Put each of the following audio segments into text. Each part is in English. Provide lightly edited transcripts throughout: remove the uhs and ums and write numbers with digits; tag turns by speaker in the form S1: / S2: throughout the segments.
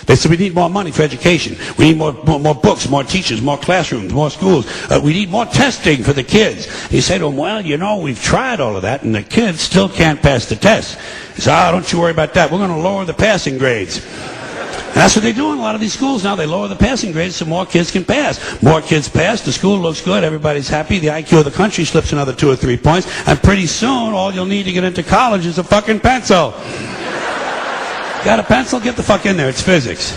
S1: They said we need more money for education. We need more books, more teachers, more classrooms, more schools. We need more testing for the kids. You say to them, well, you know, we've tried all of that, and the kids still can't pass the test. He said, don't you worry about that. We're going to lower the passing grades. And that's what they do in a lot of these schools now. They lower the passing grades so more kids can pass. More kids pass, the school looks good, everybody's happy, the IQ of the country slips another 2 or 3 points, and pretty soon all you'll need to get into college is a fucking pencil. Got a pencil? Get the fuck in there. It's physics.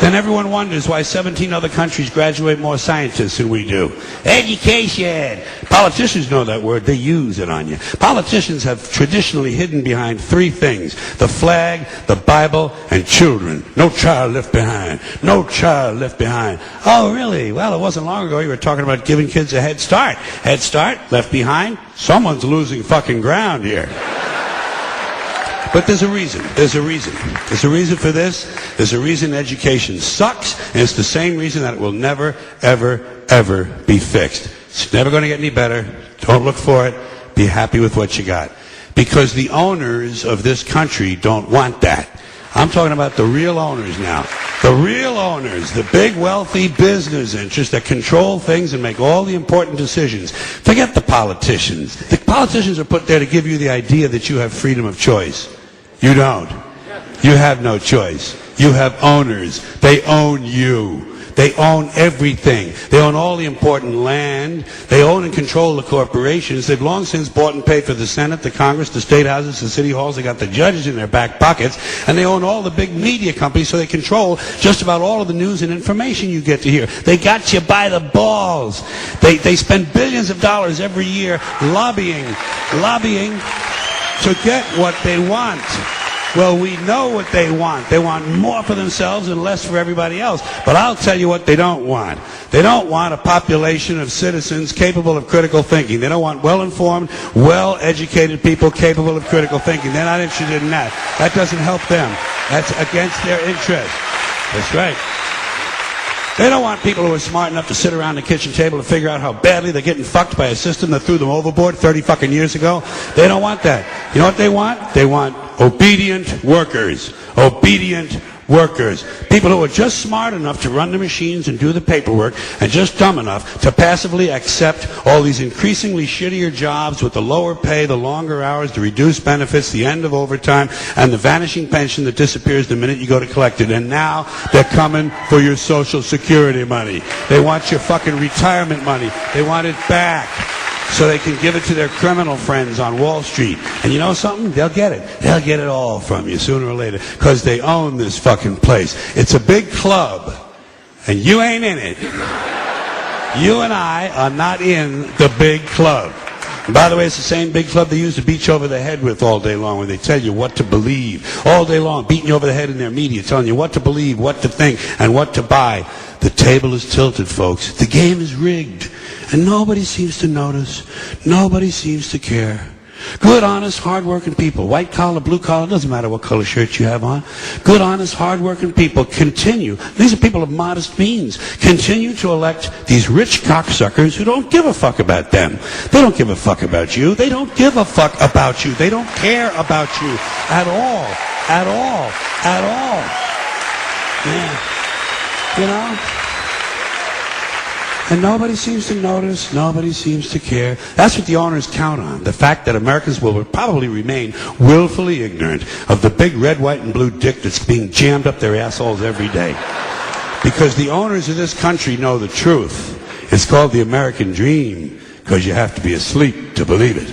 S1: Then everyone wonders why 17 other countries graduate more scientists than we do. Education. Politicians know that word. They use it on you. Politicians have traditionally hidden behind 3 things: the flag, the Bible, and children. No child left behind. No child left behind. Oh, really? Well, it wasn't long ago you were talking about giving kids a head start. Head start? Left behind? Someone's losing fucking ground here. But there's a reason. There's a reason. There's a reason for this. There's a reason education sucks, and it's the same reason that it will never, ever, ever be fixed. It's never going to get any better. Don't look for it. Be happy with what you got. Because the owners of this country don't want that. I'm talking about the real owners now. The real owners, the big wealthy business interests that control things and make all the important decisions. Forget the politicians. The politicians are put there to give you the idea that you have freedom of choice. You don't. You have no choice. You have owners. They own you. They own everything. They own all the important land. They own and control the corporations. They've long since bought and paid for the Senate, the Congress, the state houses, the city halls. They got the judges in their back pockets. And they own all the big media companies, so they control just about all of the news and information you get to hear. They got you by the balls. They spend billions of dollars every year lobbying to get what they want. Well, we know what they want. They want more for themselves and less for everybody else. But I'll tell you what they don't want. They don't want a population of citizens capable of critical thinking. They don't want well-informed, well-educated people capable of critical thinking. They're not interested in that. That doesn't help them. That's against their interest. That's right. They don't want people who are smart enough to sit around the kitchen table and figure out how badly they're getting fucked by a system that threw them overboard 30 fucking years ago. They don't want that. You know what they want? They want obedient workers. Obedient workers. People who are just smart enough to run the machines and do the paperwork, and just dumb enough to passively accept all these increasingly shittier jobs with the lower pay, the longer hours, the reduced benefits, the end of overtime, and the vanishing pension that disappears the minute you go to collect it. And now they're coming for your Social Security money. They want your fucking retirement money. They want it back, so they can give it to their criminal friends on Wall Street. And you know something? They'll get it. They'll get it all from you sooner or later, because they own this fucking place. It's a big club, and you ain't in it. You and I are not in the big club. And by the way, it's the same big club they use to beat you over the head with all day long, when they tell you what to believe. All day long, beating you over the head in their media, telling you what to believe, what to think, and what to buy. The table is tilted, folks. The game is rigged. And nobody seems to notice. Nobody seems to care. Good, honest, hard-working people, white collar, blue collar, doesn't matter what color shirt you have on. Good, honest, hard-working people continue. These are people of modest means. Continue to elect these rich cocksuckers who don't give a fuck about them. They don't give a fuck about you. They don't give a fuck about you. They don't care about you at all. At all. At all. Yeah. You know? And nobody seems to notice, nobody seems to care. That's what the owners count on, the fact that Americans will probably remain willfully ignorant of the big red, white, and blue dick that's being jammed up their assholes every day. Because the owners of this country know the truth. It's called the American dream, because you have to be asleep to believe it.